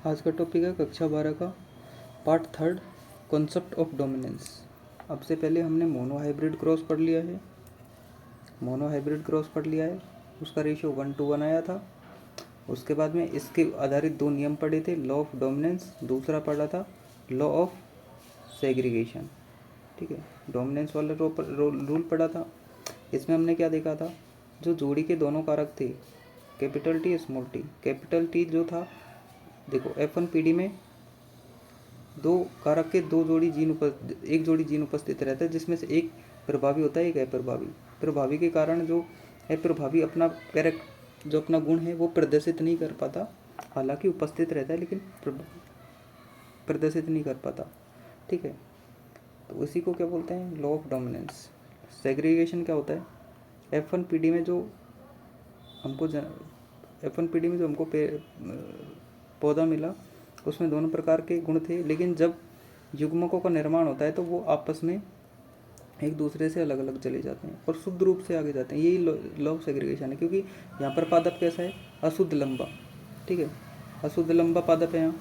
आज का टॉपिक है कक्षा 12 का part third, concept of dominance. अब से पहले हमने मोनोहाइब्रिड क्रॉस पढ़ लिया है। उसका रेशियो 1:1 आया था। उसके बाद में इसके आधारित दो नियम पढ़े थे, लॉ ऑफ डोमिनेंस, दूसरा पढ़ा था लॉ ऑफ सेग्रीगेशन। ठीक है, डोमिनेंस वाला रूल पढ़ा था। इसमें हमने क्या देखा था, जो जोड़ी के दोनों कारक थे, capital T small T. Capital T जो था, देखो F1PD में दो कारक के एक जोड़ी जीन उपस्थित रहता है, जिसमें से एक प्रभावी होता है, एक अप्रभावी। प्रभावी के कारण जो अप्रभावी अपना जो अपना गुण है वो प्रदर्शित नहीं कर पाता, हालांकि उपस्थित रहता है लेकिन प्रदर्शित नहीं कर पाता। ठीक है, तो उसी को क्या बोलते हैं, लॉ ऑफ डोमिनेंस। सेग्रीगेशन क्या होता है, F1PD में जो हमको पौधा मिला, उसमें दोनों प्रकार के गुण थे, लेकिन जब युग्मकों का निर्माण होता है तो वो आपस में एक दूसरे से अलग अलग चले जाते हैं और शुद्ध रूप से आगे जाते हैं। यही लॉ ऑफ सेग्रीगेशन है, क्योंकि यहाँ पर पादप कैसा है, अशुद्ध लंबा। ठीक है, अशुद्ध लंबा पादप है यहाँ।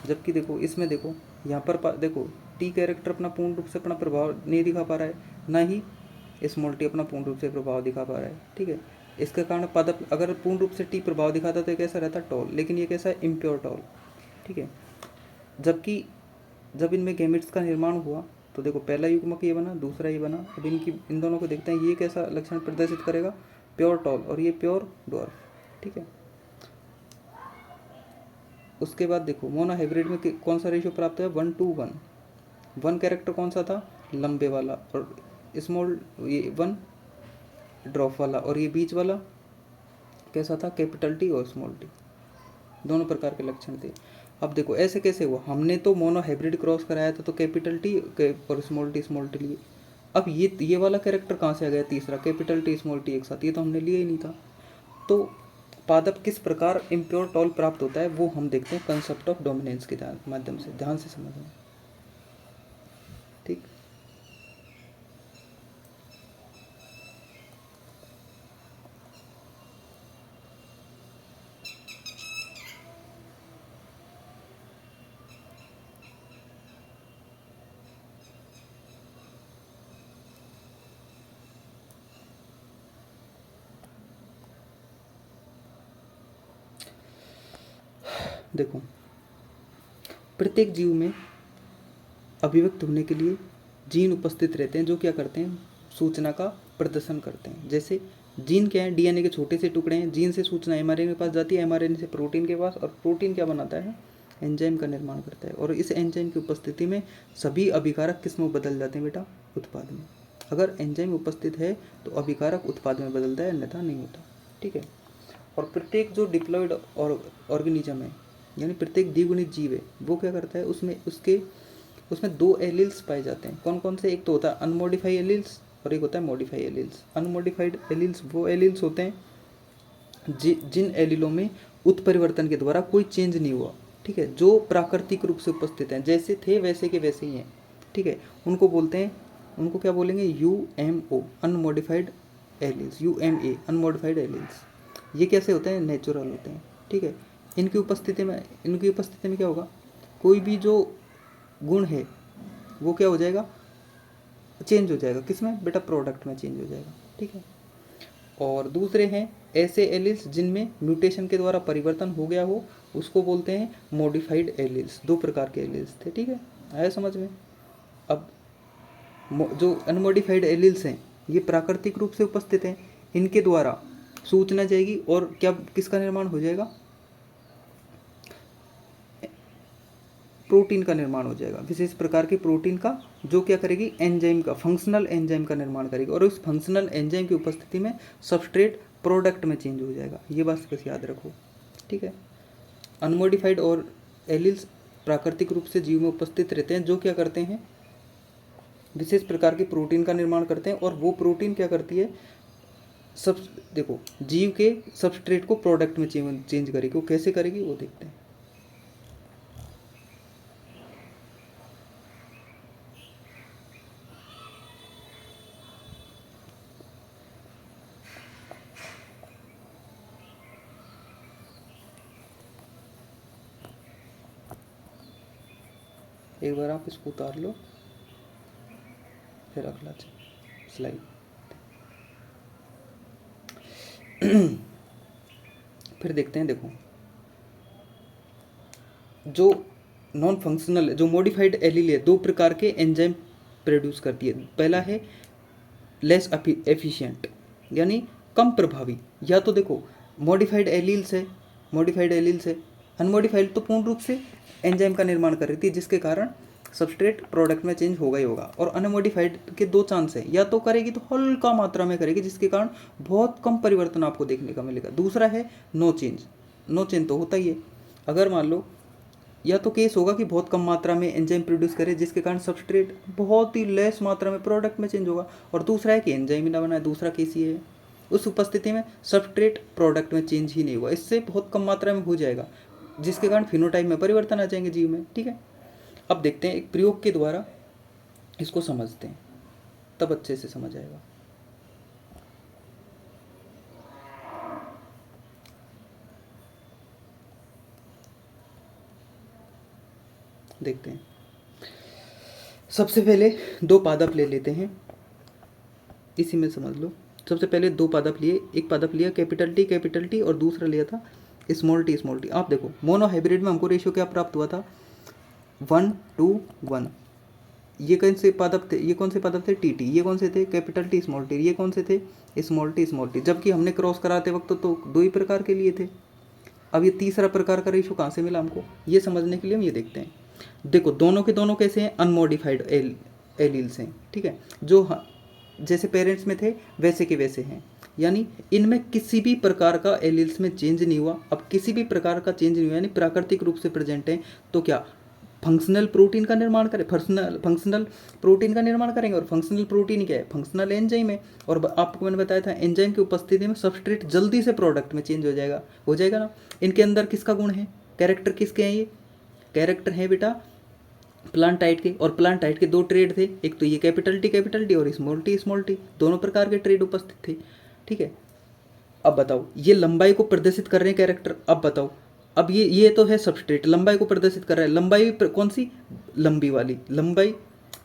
जबकि देखो इसमें, देखो यहाँ पर देखो टी कैरेक्टर अपना पूर्ण रूप से अपना प्रभाव नहीं दिखा पा रहा है, ना ही स्मॉल टी अपना पूर्ण रूप से प्रभाव दिखा पा रहा है। ठीक है, इसके कारण पादप अगर पूर्ण रूप से टी प्रभाव दिखाता तो कैसा रहता, टॉल, लेकिन ये कैसा है, इम्प्योर टॉल। ठीक है, जबकि जब इनमें गैमेट्स का निर्माण हुआ तो देखो पहला युग्मक ये बना, दूसरा ये बना। अब इन दोनों को देखते हैं, ये कैसा लक्षण प्रदर्शित करेगा, प्योर टॉल, और ये प्योर डॉर्फ। ठीक है, उसके बाद देखो मोनोहाइब्रिड में कौन सा रेशियो प्राप्त है, 1:1। वन कैरेक्टर कौन सा था, लंबे वाला, और स्मॉल ये 1 ड्रॉप वाला, और ये बीच वाला कैसा था, कैपिटल टी और स्मॉल टी। दोनों प्रकार के लक्षण थे। अब देखो ऐसे कैसे हुआ, हमने तो मोनोहाइब्रिड क्रॉस कराया था तो कैपिटल टी और स्मॉल टी लिए। अब ये वाला कैरेक्टर कहाँ से आ गया, तीसरा, कैपिटल टी स्मॉल टी एक साथ, ये तो हमने लिया ही नहीं था। तो पादप किस प्रकार इम्प्योर टॉल प्राप्त होता है वो हम देखते हैं कंसेप्ट ऑफ डोमिनेंस के माध्यम से। ध्यान से समझना। ठीक, देखो प्रत्येक जीव में अभिव्यक्त होने के लिए जीन उपस्थित रहते हैं, जो क्या करते हैं, सूचना का प्रदर्शन करते हैं। जैसे जीन क्या है, डीएनए के छोटे से टुकड़े हैं। जीन से सूचना एमआरएनए के पास जाती है, एमआरएनए से प्रोटीन के पास, और प्रोटीन क्या बनाता है, एंजाइम का निर्माण करता है। और इस एंजाइम की उपस्थिति में सभी अभिकारक किस में बदल जाते हैं बेटा, उत्पाद में। अगर एंजाइम उपस्थित है तो अभिकारक उत्पाद में बदलता है, अन्यथा नहीं होता। ठीक है, और प्रत्येक जो डिप्लॉयड ऑर्गेनिज्म है, यानी प्रत्येक द्विगुणित जीव है, वो क्या करता है, उसमें दो एलिल्स पाए जाते हैं। कौन कौन से, एक तो होता है अनमोडिफाइड एलिल्स और एक होता है मॉडिफाइड एलिल्स। अनमोडिफाइड एलिल्स वो एलिल्स होते हैं जिन एलिलों में उत्परिवर्तन के द्वारा कोई चेंज नहीं हुआ। ठीक है, जो प्राकृतिक रूप से उपस्थित हैं, जैसे थे वैसे के वैसे ही हैं। ठीक है, उनको क्या बोलेंगे, UMO, unmodified alleles, UMA, unmodified alleles. ये कैसे होते हैं, नेचुरल होते हैं। ठीक है, इनकी उपस्थिति में क्या होगा, कोई भी जो गुण है वो क्या हो जाएगा, चेंज हो जाएगा। किसमें बेटा, प्रोडक्ट में चेंज हो जाएगा। ठीक है, और दूसरे हैं ऐसे एलिल्स जिनमें म्यूटेशन के द्वारा परिवर्तन हो गया हो, उसको बोलते हैं मॉडिफाइड एलिल्स। दो प्रकार के एलिल्स थे। ठीक है, आया समझ में। अब जो अनमोडिफाइड एलिल्स हैं ये प्राकृतिक रूप से उपस्थित हैं, इनके द्वारा सूचना जाएगी और क्या, किसका निर्माण हो जाएगा, प्रोटीन का निर्माण हो जाएगा, विशेष प्रकार के प्रोटीन का, जो क्या करेगी, एंजाइम का, फंक्शनल एंजाइम का निर्माण करेगी। और उस फंक्शनल एंजाइम की उपस्थिति में सबस्ट्रेट प्रोडक्ट में चेंज हो जाएगा। ये बात बस याद रखो। ठीक है, अनमोडिफाइड और एलिल्स प्राकृतिक रूप से जीव में उपस्थित रहते हैं, जो क्या करते हैं, विशेष प्रकार के प्रोटीन का निर्माण करते हैं। और वो प्रोटीन क्या करती है, सब देखो जीव के सबस्ट्रेट को प्रोडक्ट में चेंज करेगी। वो कैसे करेगी वो देखते हैं। एक बार आप इसको उतार लो, फिर अगला स्लाइड। फिर देखते हैं, देखो जो नॉन फंक्शनल, जो मॉडिफाइड एलील है, दो प्रकार के एंजाइम प्रोड्यूस करती है। पहला है लेस एफिशिएंट, यानी कम प्रभावी। या तो देखो मॉडिफाइड एलील्स है, मॉडिफाइड एलील्स है, अनमॉडिफाइड तो पूर्ण रूप से एंजाइम का निर्माण कर रही थी, जिसके कारण सबस्ट्रेट प्रोडक्ट में चेंज होगा ही होगा। और अनमॉडिफाइड के दो चांस है, या तो करेगी तो हल्का मात्रा में करेगी, जिसके कारण बहुत कम परिवर्तन आपको देखने का मिलेगा। दूसरा है नो चेंज, नो चेंज तो होता ही है। अगर मान लो, या तो केस होगा कि बहुत कम मात्रा में एंजाइम प्रोड्यूस करे, जिसके कारण सबस्ट्रेट बहुत ही लेस मात्रा में प्रोडक्ट में चेंज होगा। और दूसरा है कि एंजाइम ही ना बनाए, दूसरा केस ये है। उस उपस्थिति में सबस्ट्रेट प्रोडक्ट में चेंज ही नहीं हुआ, इससे बहुत कम मात्रा में हो जाएगा, जिसके कारण फिनोटाइप में परिवर्तन आ जाएंगे जीव में। ठीक है, अब देखते हैं एक प्रयोग के द्वारा इसको समझते हैं, तब अच्छे से समझ आएगा। देखते हैं, सबसे पहले दो पादप ले लेते हैं, इसी में समझ लो। सबसे पहले दो पादप लिए, एक पादप लिया कैपिटल टी और दूसरा लिया था स्मॉल टी। आप देखो मोनोहाइब्रिड में हमको रेशियो क्या प्राप्त हुआ था, 1:1। ये कौन से पादप थे, ये कौन से पादप थे, टी। ये कौन से थे, कैपिटल टी स्मॉल टी। ये कौन से थे, स्मॉल टी। जबकि हमने क्रॉस कराते वक्त तो दो ही प्रकार के लिए थे। अब ये तीसरा प्रकार का रेशियो कहाँ से मिला हमको, ये समझने के लिए हम ये देखते हैं। देखो दोनों के दोनों कैसे हैं, अनमॉडिफाइड एलील्स हैं। ठीक है, जो जैसे पेरेंट्स में थे वैसे के वैसे हैं, यानी इनमें किसी भी प्रकार का एलील्स में चेंज नहीं हुआ। अब किसी भी प्रकार का चेंज नहीं हुआ, यानी प्राकृतिक रूप से प्रेजेंट है, तो क्या फंक्शनल प्रोटीन का निर्माण करें, फंक्शनल प्रोटीन का निर्माण करेंगे। और फंक्शनल प्रोटीन क्या है, फंक्शनल एंजाइम है। और आपको मैंने बताया था एंजाइम की उपस्थिति में सबस्ट्रेट जल्दी से प्रोडक्ट में चेंज हो जाएगा ना। इनके अंदर किसका गुण है, कैरेक्टर किसके हैं, ये कैरेक्टर है बेटा प्लांटाइड के। और प्लांटाइड के दो ट्रेड थे, एक तो ये कैपिटल टी और स्मॉल टी, दोनों प्रकार के ट्रेड उपस्थित थे। ठीक है, अब बताओ ये लंबाई को प्रदर्शित कर रहे हैं कैरेक्टर। अब बताओ, अब ये तो है सबस्ट्रेट, लंबाई को प्रदर्शित कर रहा है। लंबाई कौन सी, लंबी वाली, लंबाई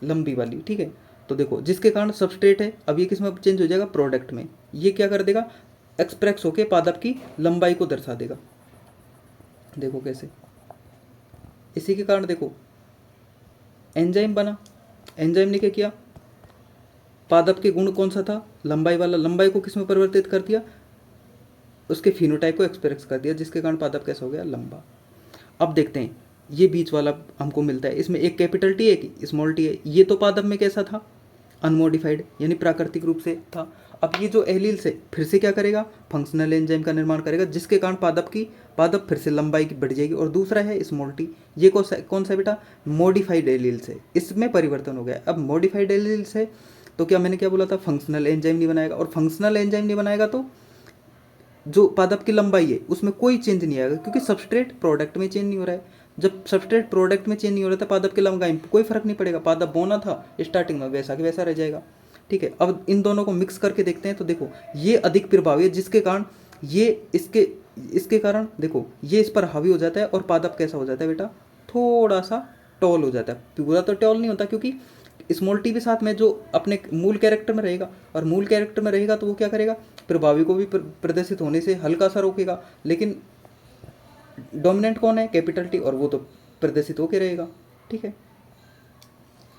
लंबी वाली। ठीक है, तो देखो जिसके कारण सबस्ट्रेट है, अब ये किस में चेंज हो जाएगा, प्रोडक्ट में। ये क्या कर देगा, एक्सप्रेस होके पादप की लंबाई को दर्शा देगा। देखो कैसे, इसी के कारण देखो एंजाइम बना। एंजाइम ने क्या किया, पादप के गुण कौन सा था, लंबाई वाला, लंबाई को किस में परिवर्तित कर दिया, उसके फिनोटाइप को एक्सप्रेस कर दिया, जिसके कारण पादप कैसा हो गया, लंबा। अब देखते हैं ये बीच वाला हमको मिलता है, इसमें एक कैपिटल टी एक स्मॉल टी है। ये तो पादप में कैसा था, अनमॉडिफाइड, यानी प्राकृतिक रूप से था। अब ये जो एलील्स है फिर से क्या करेगा, फंक्शनल एंजाइम का निर्माण करेगा, जिसके कारण पादप फिर से लंबाई की बढ़ जाएगी। और दूसरा है स्मॉल टी, ये कौन सा बेटा, मॉडिफाइड एलील्स है, इसमें परिवर्तन हो गया। अब मॉडिफाइड एलील्स है तो क्या मैंने क्या बोला था, फंक्शनल एंजाइम नहीं बनाएगा। और फंक्शनल एंजाइम नहीं बनाएगा तो जो पादप की लंबाई है उसमें कोई चेंज नहीं आएगा, क्योंकि सबस्ट्रेट प्रोडक्ट में चेंज नहीं हो रहा है। जब सबस्ट्रेट प्रोडक्ट में चेंज नहीं हो रहा था, पादप की लंबाई में कोई फर्क नहीं पड़ेगा। पादप बोना था स्टार्टिंग में वैसा कि वैसा रह जाएगा। ठीक है, अब इन दोनों को मिक्स करके देखते हैं, तो देखो ये अधिक प्रभावी है, जिसके कारण ये इसके कारण देखो ये इस पर हावी हो जाता है, और पादप कैसा हो जाता है बेटा, थोड़ा सा टॉल हो जाता है। पूरा तो टॉल नहीं होता, क्योंकि स्मॉल टी के साथ में जो अपने मूल कैरेक्टर में रहेगा, और मूल कैरेक्टर में रहेगा तो वो क्या करेगा, प्रभावी को भी प्रदर्शित होने से हल्का सा रोकेगा। लेकिन डोमिनेंट कौन है, कैपिटल टी, और वो तो प्रदर्शित होके रहेगा। ठीक है,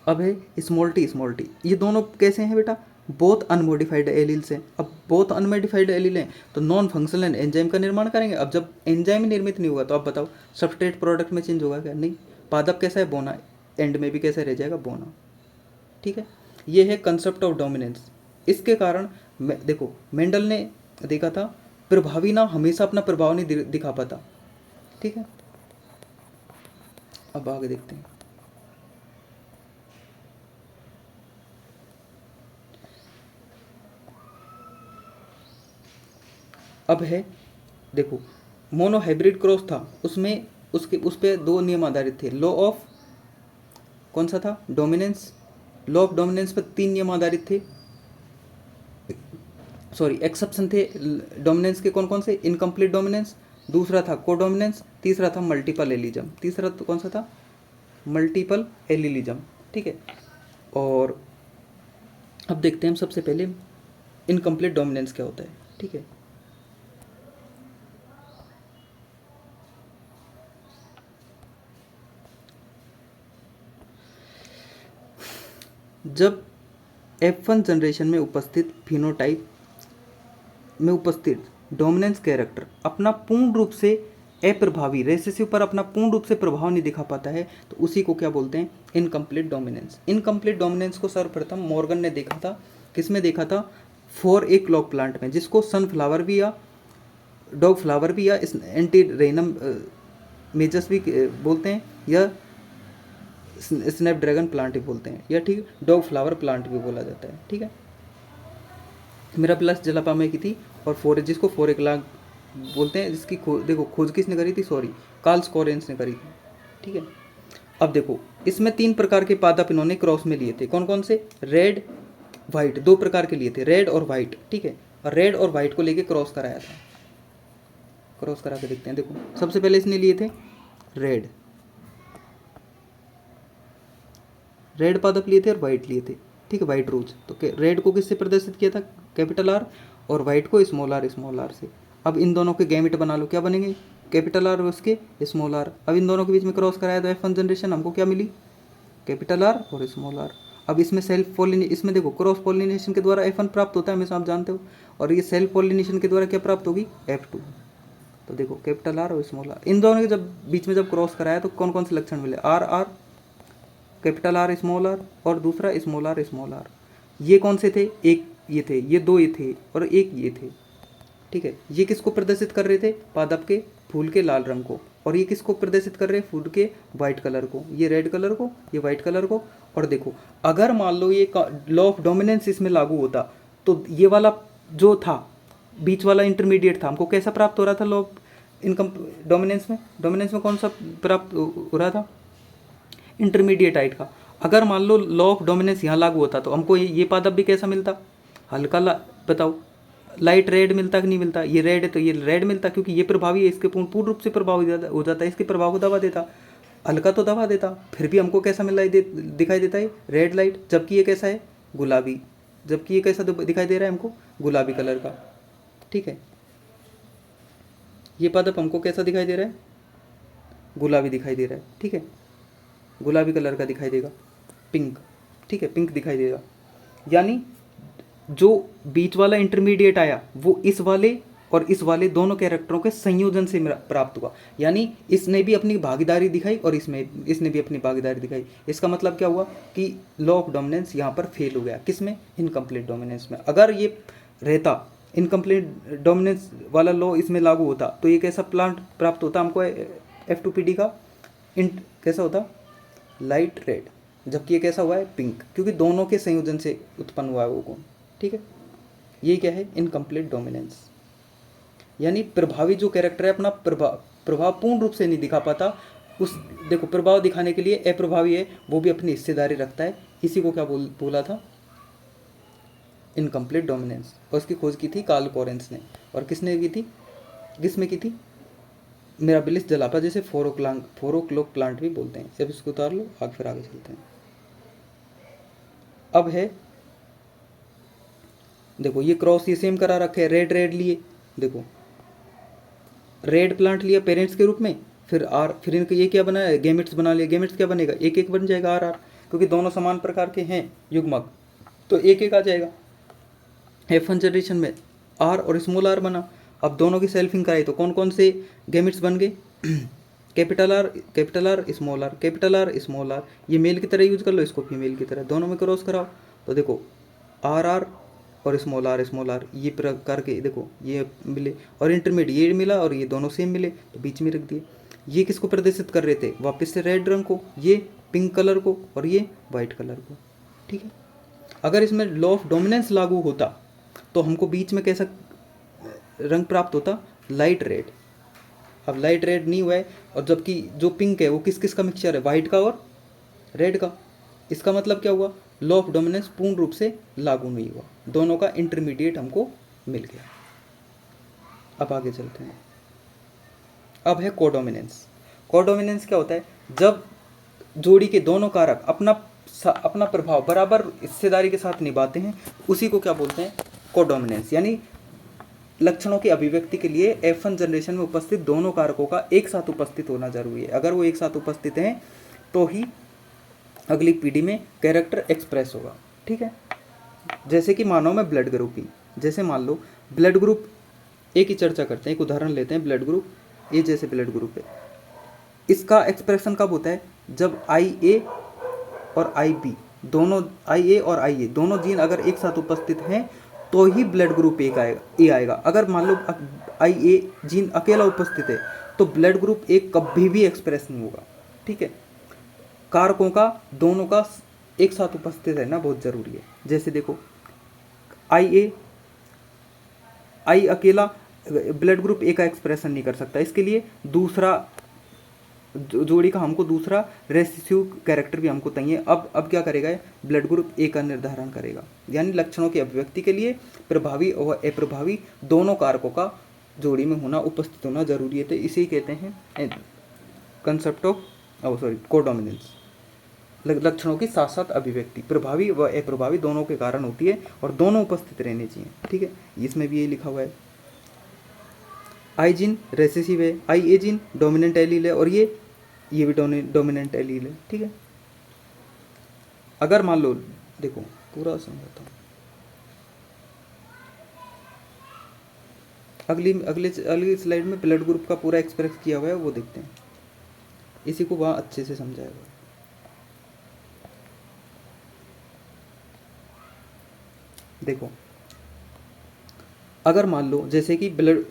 अब है स्मॉल टी। ये दोनों कैसे हैं बेटा, बहुत अनमोडिफाइड एलील्स हैं। अब बहुत अनमोडिफाइड एलील हैं तो नॉन फंक्शनल एंजाइम का निर्माण करेंगे। अब जब एंजाइम निर्मित नहीं होगा तो आप बताओ सबस्ट्रेट प्रोडक्ट में चेंज होगा क्या, नहीं। पादप कैसा है, बोना, एंड में भी कैसा रह जाएगा, बोना। ठीक है, ये है कंसेप्ट ऑफ डोमिनेंस। इसके कारण देखो मेंडल ने देखा था प्रभावी ना हमेशा अपना प्रभाव नहीं दिखा पाता। ठीक है, अब आगे देखते हैं। अब है देखो मोनोहाइब्रिड क्रॉस था, उसमें उस पे दो नियम आधारित थे। लॉ ऑफ कौन सा था, डोमिनेंस। लॉ ऑफ डोमिनेंस पर तीन नियम आधारित थे, सॉरी एक्सेप्शन थे डोमिनेंस के। कौन कौन से, इनकम्प्लीट डोमिनेंस, दूसरा था कोडोमिनेंस, तीसरा था मल्टीपल एलिज्म। तीसरा तो कौन सा था, मल्टीपल एलिलिज्म, ठीक है। और अब देखते हैं हम सबसे पहले इनकम्प्लीट डोमिनेंस क्या होता है, ठीक है। जब F1 जनरेशन में उपस्थित फिनोटाइप में उपस्थित डोमिनेंस कैरेक्टर अपना पूर्ण रूप से अप्रभावी रेसेसिव पर अपना पूर्ण रूप से प्रभाव नहीं दिखा पाता है तो उसी को क्या बोलते हैं, इनकम्प्लीट डोमिनेंस। इनकम्प्लीट डोमिनेंस को सर्वप्रथम मॉर्गन ने देखा था, किसमें देखा था, फॉर ए क्लॉक प्लांट में, जिसको सनफ्लावर भी या डॉग फ्लावर भी या एंटी रेनम मेजस भी बोलते हैं, या स्नैपड्रैगन प्लांट भी बोलते हैं, या ठीक डॉग फ्लावर प्लांट भी बोला जाता है, ठीक है। मेरा प्लस जलापा में की थी, और फोरेज जिसको फोरेक लाग बोलते हैं, जिसकी देखो खोज किसने करी थी, सॉरी कार्ल स्कोरेंस ने करी थी, ठीक है। अब देखो इसमें 3 प्रकार के पादप इन्होंने क्रॉस में लिए थे, कौन कौन से, रेड वाइट, 2 प्रकार के लिए थे, रेड और वाइट, ठीक है। और रेड और वाइट को लेके क्रॉस कराया था, क्रॉस करा के देखते हैं। देखो सबसे पहले इसने लिए थे रेड, रेड पादप लिए थे और वाइट लिए थे, ठीक है, वाइट रोज। तो रेड को किससे प्रदर्शित किया था, कैपिटल आर, और वाइट को स्मॉल आर से। अब इन दोनों के गैमेट बना लो, क्या बनेंगे, कैपिटल आर और उसके स्मॉल आर। अब इन दोनों के बीच में क्रॉस कराया तो F1 जनरेशन हमको क्या मिली, कैपिटल आर और स्मॉल आर। अब इसमें सेल्फ पॉलिनेशन, इसमें देखो क्रॉस पॉलिनेशन के द्वारा F1 प्राप्त होता है, हमेशा आप जानते हो, और ये सेल्फ पॉलिनेशन के द्वारा क्या प्राप्त होगी, F2। तो देखो कैपिटल आर और स्मॉल आर, इन दोनों के जब बीच में जब क्रॉस कराया तो कौन कौन से लक्षण मिले, R R, capital R small R, और दूसरा स्मॉल आर। ये कौन से थे, एक ये थे, ये 2 ये थे, और एक ये थे, ठीक है। ये किसको प्रदर्शित कर रहे थे, पादप के फूल के लाल रंग को, और ये किसको प्रदर्शित कर रहे हैं, फूल के वाइट कलर को, ये रेड कलर को, ये वाइट कलर को। और देखो अगर मान लो ये लॉ ऑफ डोमिनेंस इसमें लागू होता तो ये वाला जो था बीच वाला इंटरमीडिएट था, हमको कैसा प्राप्त हो रहा था, लॉ ऑफ इनकम डोमिनेंस में कौन सा प्राप्त हो रहा था, इंटरमीडिएट हाइट का। अगर मान लो लॉ ऑफ डोमिनेंस यहाँ लागू होता तो हमको ये पादप भी कैसा मिलता, हल्का बताओ, लाइट रेड मिलता कि नहीं मिलता, ये रेड है तो ये रेड मिलता, क्योंकि ये प्रभावी है, इसके पूर्ण रूप से प्रभाव हो जाता है, इसके प्रभाव को दबा देता, हल्का तो दबा देता, फिर भी हमको कैसा मिल रहा है, दिखाई देता है रेड लाइट, जबकि ये कैसा है, गुलाबी, जबकि ये कैसा दिखाई दे रहा है हमको, गुलाबी कलर का, ठीक है। ये पादप हमको कैसा दिखाई दे रहा है, गुलाबी दिखाई दे रहा है, ठीक है, गुलाबी कलर का दिखाई देगा, पिंक, ठीक है, पिंक दिखाई देगा। यानी जो बीच वाला इंटरमीडिएट आया वो इस वाले और इस वाले दोनों कैरेक्टरों के संयोजन से प्राप्त हुआ, यानी इसने भी अपनी भागीदारी दिखाई और इसने भी अपनी भागीदारी दिखाई। इसका मतलब क्या हुआ कि लॉ ऑफ डोमिनेंस यहाँ पर फेल हो गया, किसमें, इनकम्प्लीट डोमिनेंस में। अगर ये रहता इनकम्प्लीट डोमिनेंस वाला लॉ इसमें लागू होता तो ये कैसा प्लांट प्राप्त होता हमको, F2PD का कैसा होता, लाइट रेड, जबकि ये कैसा हुआ है, पिंक, क्योंकि दोनों के संयोजन से उत्पन्न हुआ है वो गुण, ठीक है। ये क्या है, इनकम्प्लीट डोमिनेंस, यानी प्रभावी जो कैरेक्टर है अपना प्रभाव पूर्ण रूप से नहीं दिखा पाता, उस देखो प्रभाव दिखाने के लिए अप्रभावी है वो भी अपनी हिस्सेदारी रखता है, इसी को क्या बोला था, इनकम्प्लीट डोमिनेंस। और उसकी खोज की थी कार्ल कोरेंस ने, और किसने की थी, किसमें की थी, मेरा बिलिस जलापा, जैसे फोरोक्लोक प्लांट भी बोलते हैं। जब इसको उतार लो फिर आगे चलते हैं। अब है देखो ये क्रॉस ये सेम करा रखे, रेड रेड लिए, देखो रेड प्लांट लिया पेरेंट्स के रूप में, फिर आर, फिर इनके ये क्या बनाया, गेमिट्स बना लिया, गेमिट्स क्या बनेगा, एक एक बन जाएगा आर आर, क्योंकि दोनों समान प्रकार के हैं युग्मक, तो एक एक आ जाएगा। F1 जनरेशन में आर और स्मॉल आर बना, अब दोनों की सेल्फिंग कराई तो कौन कौन से गेमिट्स बन गए, capital R small R, capital R small R, ये मेल की तरह यूज कर लो, इसको फीमेल की तरह, दोनों में क्रॉस कराओ तो देखो आर आर और स्मॉल आर ये प्रकार के देखो ये मिले, और इंटरमीडिएट ये मिला और ये दोनों सेम मिले तो बीच में रख दिए। ये किसको प्रदर्शित कर रहे थे, वापस से रेड रंग को, ये पिंक कलर को, और ये वाइट कलर को, ठीक है। अगर इसमें लॉ ऑफ डोमिनेंस लागू होता तो हमको बीच में कैसा रंग प्राप्त होता, लाइट रेड। अब लाइट रेड नहीं हुआ है, और जबकि जो पिंक है वो किस किस का मिक्सचर है, वाइट का और रेड का। इसका मतलब क्या हुआ, लॉ ऑफ डोमिनेंस पूर्ण रूप से लागू नहीं हुआ, दोनों का इंटरमीडिएट हमको मिल गया। अब आगे चलते हैं। अब है कोडोमिनेंस। कोडोमिनेंस क्या होता है, जब जोड़ी के दोनों कारक अपना प्रभाव बराबर हिस्सेदारी के साथ निभाते हैं, उसी को क्या बोलते हैं, कोडोमिनेंस। यानी लक्षणों की अभिव्यक्ति के लिए F1 जनरेशन में उपस्थित दोनों कारकों का एक साथ उपस्थित होना जरूरी है। अगर वो एक साथ उपस्थित हैं तो ही अगली पीढ़ी में कैरेक्टर एक्सप्रेस होगा। ठीक है, जैसे कि मानव में ब्लड ग्रुपिंग, जैसे मान लो ब्लड ग्रुप ए की चर्चा करते हैं, एक उदाहरण लेते हैं, ब्लड ग्रुप ए जैसे ब्लड ग्रुप है, इसका एक्सप्रेशन कब होता है, जब IA और IB दोनों, IA और IA दोनों जीन अगर एक साथ उपस्थित हैं तो ही ब्लड ग्रुप ए आएगा। अगर मान लो IA जीन अकेला उपस्थित है तो ब्लड ग्रुप ए कभी भी एक्सप्रेस नहीं होगा। ठीक है, कारकों का दोनों का एक साथ उपस्थित रहना बहुत जरूरी है। जैसे देखो आई अकेला ब्लड ग्रुप ए का एक्सप्रेशन नहीं कर सकता, इसके लिए दूसरा जोड़ी का हमको दूसरा रेसिसिव कैरेक्टर भी हमको चाहिए। अब क्या करेगा, ब्लड ग्रुप ए का निर्धारण करेगा। यानी लक्षणों की अभिव्यक्ति के लिए प्रभावी और अप्रभावी दोनों कारकों का जोड़ी में होना, उपस्थित होना जरूरी है। तो इसे ही कहते हैं कंसेप्ट ऑफ कोडोमिनेंस। लक्षणों की साथ साथ अभिव्यक्ति प्रभावी व अप्रभावी दोनों के कारण होती है और दोनों उपस्थित रहने चाहिए। ठीक है, इसमें भी ये लिखा हुआ है, आई जीन रेसेसिव है, IA जीन डोमिनेंट एलील है और ये भी डोमिनेंट एलील है। ठीक है, अगर मान लो, देखो पूरा समझाता हूँ, अगली स्लाइड में ब्लड ग्रुप का पूरा एक्सप्रेस किया हुआ है, वो देखते हैं, इसी को वहाँ अच्छे से समझाया हुआ है। देखो अगर मान लो जैसे कि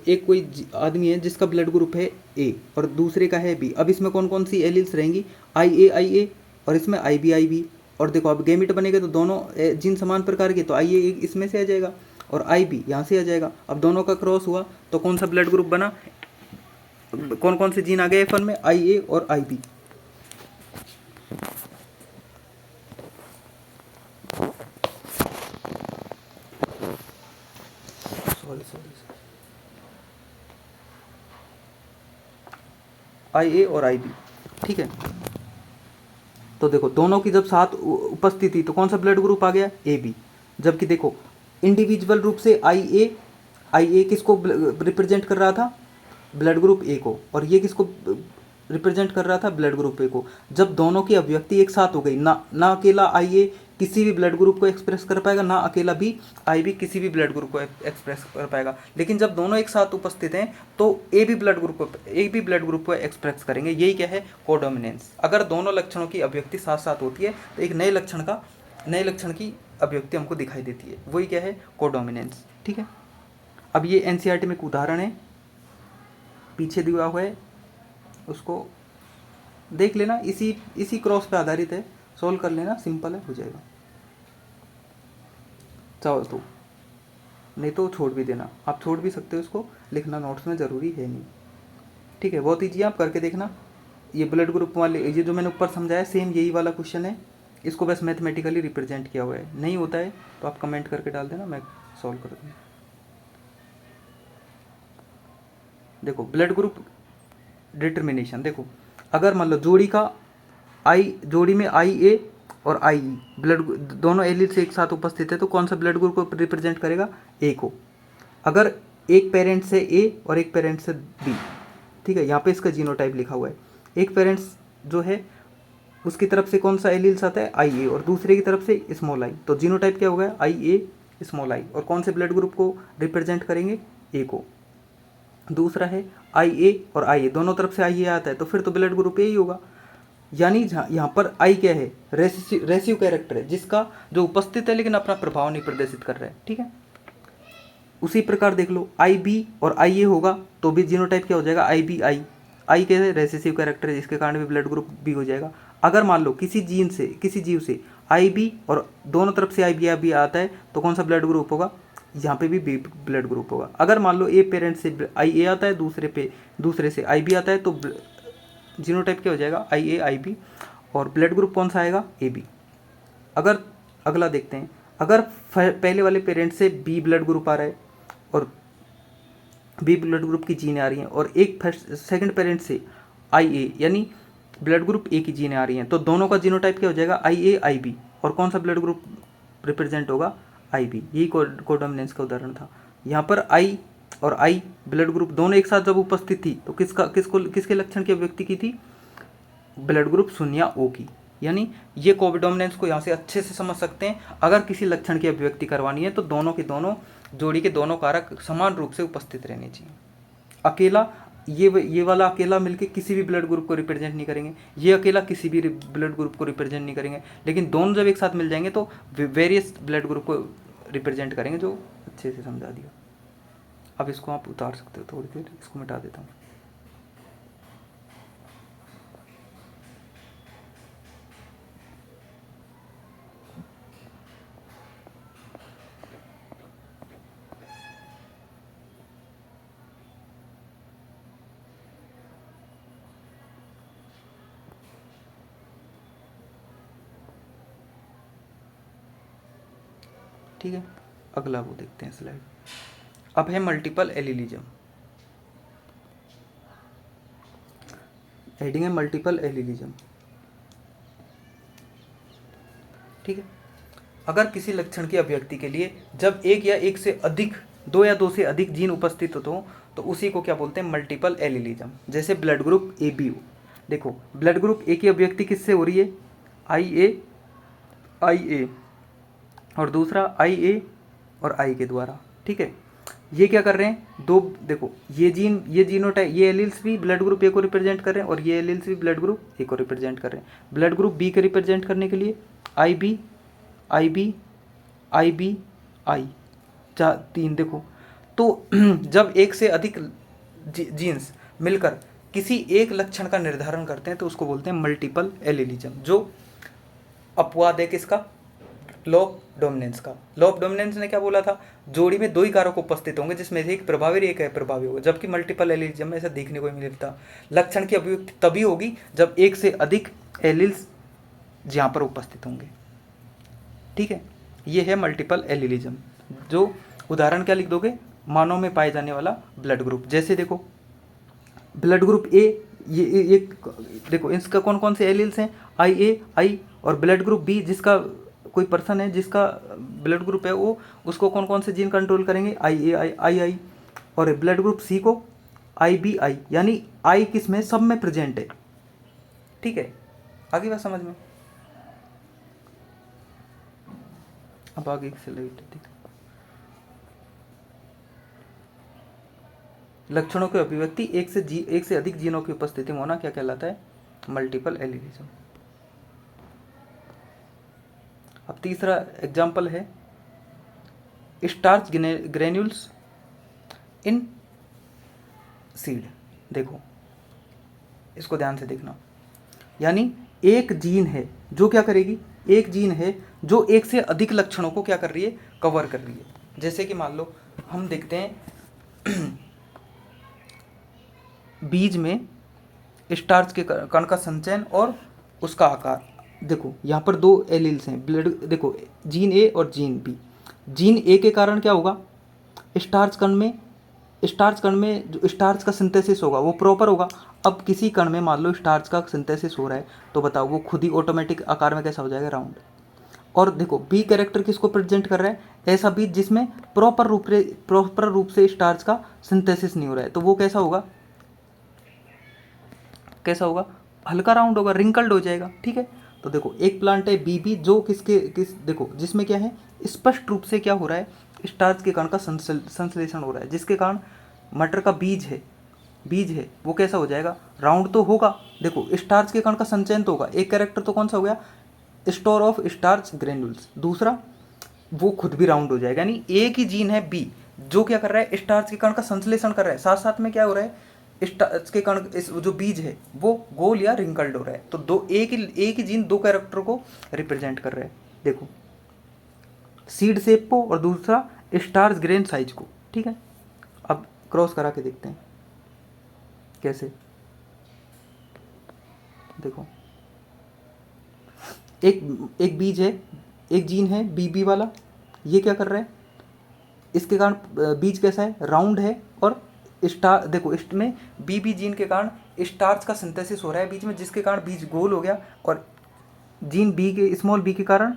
एक कोई आदमी है जिसका ब्लड ग्रुप है A और दूसरे का है B, अब इसमें कौन कौन सी एलील्स रहेंगी, IA और इसमें IB। और देखो अब गैमेट बनेगा तो दोनों जीन समान प्रकार के, तो IA इसमें से आ जाएगा और IB यहाँ से आ जाएगा। अब दोनों का क्रॉस हुआ तो कौन सा ब्लड ग्रुप बना, कौन कौन से जीन आ गए F1 में, IA और IB। IA और IB। ठीक है, तो देखो दोनों की जब साथ उपस्थिति तो कौन सा ब्लड ग्रुप आ गया, AB। जबकि देखो इंडिविजुअल रूप से IA किसको रिप्रेजेंट कर रहा था, ब्लड ग्रुप A को, और ये किसको रिप्रेजेंट कर रहा था, ब्लड ग्रुप A को। जब दोनों की अभिव्यक्ति एक साथ हो गई, ना अकेला IA किसी भी ब्लड ग्रुप को एक्सप्रेस कर पाएगा, ना अकेला भी IB किसी भी ब्लड ग्रुप को एक्सप्रेस कर पाएगा। लेकिन जब दोनों एक साथ उपस्थित हैं तो ए भी ब्लड ग्रुप को एक्सप्रेस करेंगे। यही क्या है, कोडोमिनेंस। अगर दोनों लक्षणों की अभिव्यक्ति साथ साथ होती है तो एक नए लक्षण की अभिव्यक्ति हमको दिखाई देती है, वही क्या है, कोडोमिनेंस। ठीक है, अब ये NCERT में एक उदाहरण है, पीछे दिया हुआ है, उसको देख लेना, इसी क्रॉस पे आधारित है, सोल्व कर लेना, सिंपल है, हो जाएगा। चाहो तो, नहीं तो छोड़ भी देना, आप छोड़ भी सकते हो, इसको लिखना नोट्स में ज़रूरी है नहीं। ठीक है, बहुत ईजी, आप करके देखना। ये ब्लड ग्रुप वाले, ये जो मैंने ऊपर समझाया सेम यही वाला क्वेश्चन है, इसको बस मैथमेटिकली रिप्रेजेंट किया हुआ है। नहीं होता है तो आप कमेंट करके डाल देना, मैं सॉल्व कर दूँगा। देखो ब्लड ग्रुप डिटर्मिनेशन, देखो अगर मान लो जोड़ी में IA और IE ब्लड दोनों एलील से एक साथ उपस्थित है तो कौन सा ब्लड ग्रुप को रिप्रेजेंट करेगा, A को। अगर एक पेरेंट से A और एक पेरेंट से B, ठीक है, यहाँ पे इसका जीनोटाइप लिखा हुआ है, एक पेरेंट्स जो है उसकी तरफ से कौन सा एलील्स आता है, IA, और दूसरे की तरफ से स्मॉल i, तो जीनोटाइप क्या होगा, IA स्मॉल i। और कौन से ब्लड ग्रुप को रिप्रेजेंट करेंगे, A को। दूसरा है IA और IA दोनों तरफ से IA आता है तो फिर तो ब्लड ग्रुप A ही होगा। यानी यहाँ पर I क्या है, रेसिव कैरेक्टर है, जिसका जो उपस्थित है लेकिन अपना प्रभाव नहीं प्रदर्शित कर रहा है। ठीक है, उसी प्रकार देख लो IB और IA होगा तो भी जीनोटाइप क्या हो जाएगा, IBI। I क्या है, रेसिसिव कैरेक्टर है, जिसके कारण भी ब्लड ग्रुप B हो जाएगा। अगर मान लो किसी जीव से IB और दोनों तरफ से IBI आता है तो कौन सा ब्लड ग्रुप होगा, यहाँ पे भी B ब्लड ग्रुप होगा। अगर मान लो A पेरेंट से IA आता है, दूसरे से IB आता है तो जीनोटाइप क्या हो जाएगा, IA IB, और ब्लड ग्रुप कौन सा आएगा, AB। अगर अगला देखते हैं, अगर पहले वाले पेरेंट से B ब्लड ग्रुप आ रहा है और B ब्लड ग्रुप की जीन आ रही हैं और एक सेकंड पेरेंट से IA यानी ब्लड ग्रुप ए की जीनें आ रही हैं, तो दोनों का जीनोटाइप क्या हो जाएगा, IA IB। और कौन सा ब्लड ग्रुप रिप्रेजेंट होगा, IB। यही कोडोमिनेंस का उदाहरण था। यहाँ पर I और I ब्लड ग्रुप दोनों एक साथ जब उपस्थित थी तो किसके लक्षण की अभिव्यक्ति की थी, ब्लड ग्रुप 0 या O की। यानी ये कोडोमिनेंस को यहाँ से अच्छे से समझ सकते हैं। अगर किसी लक्षण की अभिव्यक्ति करवानी है तो दोनों के दोनों जोड़ी के दोनों कारक समान रूप से उपस्थित रहने चाहिए। अकेला ये वाला अकेला मिलके किसी भी ब्लड ग्रुप को रिप्रेजेंट नहीं करेंगे, ये अकेला किसी भी ब्लड ग्रुप को रिप्रेजेंट नहीं करेंगे, लेकिन दोनों जब एक साथ मिल जाएंगे तो वेरियस ब्लड ग्रुप को रिप्रेजेंट करेंगे, जो अच्छे से समझा दिया। अब इसको आप उतार सकते हो, थोड़ी देर इसको मिटा देता हूँ। ठीक है, अगला वो देखते हैं स्लाइड। अब है मल्टीपल एलिलिज्म। हेडिंग है मल्टीपल एलिलिज्म। ठीक है, अगर किसी लक्षण की अभिव्यक्ति के लिए जब एक या एक से अधिक, दो या दो से अधिक जीन उपस्थित हो तो उसी को क्या बोलते हैं, मल्टीपल एलिलिज्म। जैसे ब्लड ग्रुप AB हो, देखो ब्लड ग्रुप A की अभिव्यक्ति किससे हो रही है, IA और दूसरा IA और I के द्वारा। ठीक है, ये क्या कर रहे हैं, दो देखो ये जीनोटाइप, ये एलील्स भी ब्लड ग्रुप A को रिप्रेजेंट कर रहे हैं और ये एलील्स भी ब्लड ग्रुप A को रिप्रेजेंट कर रहे हैं। ब्लड ग्रुप B को रिप्रेजेंट करने के लिए IB IB IB I, तीन देखो। तो जब एक से अधिक जीन्स मिलकर किसी एक लक्षण का निर्धारण करते हैं तो उसको बोलते हैं मल्टीपल एलिलिज्म, जो अपवाद है किसका, लॉ ऑफ डोमिनेंस का। लॉ ऑफ डोमिनेंस ने क्या बोला था, जोड़ी में दो ही कारक उपस्थित होंगे जिसमें से एक प्रभावी और एक अप्रभावी होगा, जबकि मल्टीपल एलिलिज्म में ऐसा देखने को नहीं मिलता। लक्षण की अभिव्यक्ति तभी होगी जब एक से अधिक एलिल्स यहाँ पर उपस्थित होंगे। ठीक है, ये है मल्टीपल एलिलिज्म। जो उदाहरण क्या लिख दोगे, मानव में पाए जाने वाला ब्लड ग्रुप। जैसे देखो ब्लड ग्रुप A, ये देखो इसका कौन कौन से एलिल्स हैं, IA I, और ब्लड ग्रुप B जिसका कोई पर्सन है जिसका ब्लड ग्रुप है वो, उसको कौन कौन से जीन कंट्रोल करेंगे, IA I, और ब्लड ग्रुप C को IB I, यानी I किस में, सब में प्रेजेंट है। ठीक है, आगे बात समझ में। अब आगे स्लाइड देखो, लक्षणों की अभिव्यक्ति एक से अधिक जीनों की उपस्थिति में होना क्या कहलाता है, मल्टीपल एलिलिज्म। अब तीसरा एग्जाम्पल है स्टार्च ग्रेन्यूल्स इन सीड। देखो इसको ध्यान से देखना, यानी एक जीन है जो क्या करेगी, एक जीन है जो एक से अधिक लक्षणों को क्या कर रही है, कवर कर रही है। जैसे कि मान लो हम देखते हैं बीज में स्टार्च के कण का संचयन और उसका आकार। देखो यहाँ पर दो एलील्स हैं, ब्लड देखो जीन A और जीन B। जीन A के कारण क्या होगा, स्टार्च कण में जो स्टार्च का सिंथेसिस होगा वो प्रॉपर होगा। अब किसी कण में मान लो स्टार्च का सिंथेसिस हो रहा है तो बताओ वो खुद ही ऑटोमेटिक आकार में कैसा हो जाएगा, राउंड। और देखो B कैरेक्टर किसको प्रेजेंट कर रहा है, ऐसा बीज जिसमें प्रॉपर रूप से स्टार्च का सिंथेसिस नहीं हो रहा है, तो वो कैसा होगा, हल्का राउंड होगा, रिंकल्ड हो जाएगा। ठीक है, तो देखो एक प्लांट है BB जो देखो जिसमें क्या है, स्पष्ट रूप से क्या हो रहा है, स्टार्च के कण का संश्लेषण हो रहा है, जिसके कारण मटर का बीज है वो कैसा हो जाएगा, राउंड तो होगा। देखो स्टार्च के कण का संचयन तो होगा, एक कैरेक्टर तो कौन सा हो गया, स्टोर ऑफ स्टार्च ग्रेन्यूल्स, दूसरा वो खुद भी राउंड हो जाएगा। यानी एक ही जीन है B जो क्या कर रहा है, स्टार्च के कण का संश्लेषण कर रहा है, साथ साथ में क्या हो रहा है, स्टार्च के कण जो बीज है वो गोल या रिंकल्ड हो रहा है। तो एक ही जीन दो कैरेक्टर को रिप्रेजेंट कर रहा है। देखो सीड शेप को और दूसरा स्टार्च ग्रेन साइज को। ठीक है, अब क्रॉस करा के देखते हैं कैसे। देखो एक बीज है, एक जीन है BB वाला, ये क्या कर रहा है, इसके कारण बीज कैसा है, राउंड है और स्टार देखो इसमें बीबी जीन के कारण स्टार्च का सिंथेसिस हो रहा है बीच में, जिसके कारण बीज गोल हो गया, और जीन बी के स्मॉल बी के कारण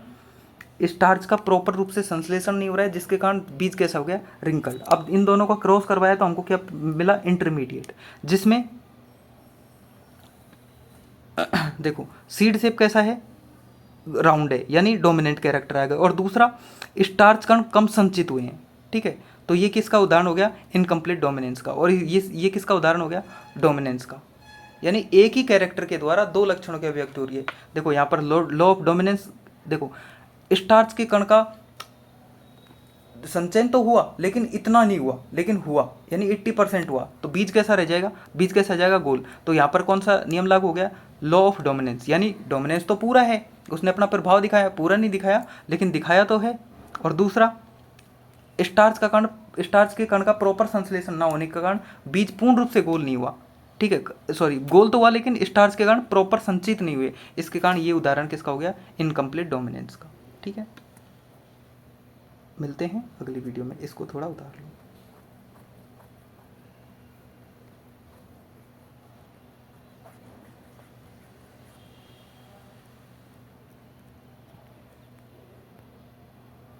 स्टार्च का प्रॉपर रूप से संश्लेषण नहीं हो रहा है, जिसके कारण बीज कैसा हो गया, रिंकल्ड। अब इन दोनों का क्रॉस करवाया तो हमको क्या मिला, इंटरमीडिएट, जिसमें देखो सीड शेप कैसा है, राउंड है, यानी डोमिनेंट कैरेक्टर आएगा, और दूसरा स्टार्च कण कम संचित हुए हैं, ठीक है। तो ये किसका उदाहरण हो गया, इनकम्प्लीट डोमिनेंस का, और ये किसका उदाहरण हो गया, डोमिनेंस का। यानी एक ही कैरेक्टर के द्वारा दो लक्षणों की अभिव्यक्ति हो रही है। देखो यहाँ पर लॉ ऑफ डोमिनेंस, देखो स्टार्च के कण का संचयन तो हुआ लेकिन इतना नहीं हुआ, लेकिन हुआ, यानी 80% हुआ, तो बीज कैसा रह जाएगा, बीज कैसा जाएगा, गोल। तो यहाँ पर कौन सा नियम लागू हो गया, लॉ ऑफ डोमिनेंस, यानी डोमिनेंस तो पूरा है, उसने अपना प्रभाव दिखाया, पूरा नहीं दिखाया लेकिन दिखाया तो है। और दूसरा स्टार्च के कण का प्रॉपर संश्लेषण ना होने के कारण बीज पूर्ण रूप से गोल नहीं हुआ, ठीक है, सॉरी गोल तो हुआ लेकिन स्टार्च के कारण प्रॉपर संचित नहीं हुए, इसके कारण ये उदाहरण किसका हो गया, इनकम्प्लीट डोमिनेंस का, ठीक है। मिलते हैं अगली वीडियो में, इसको थोड़ा उतार लो।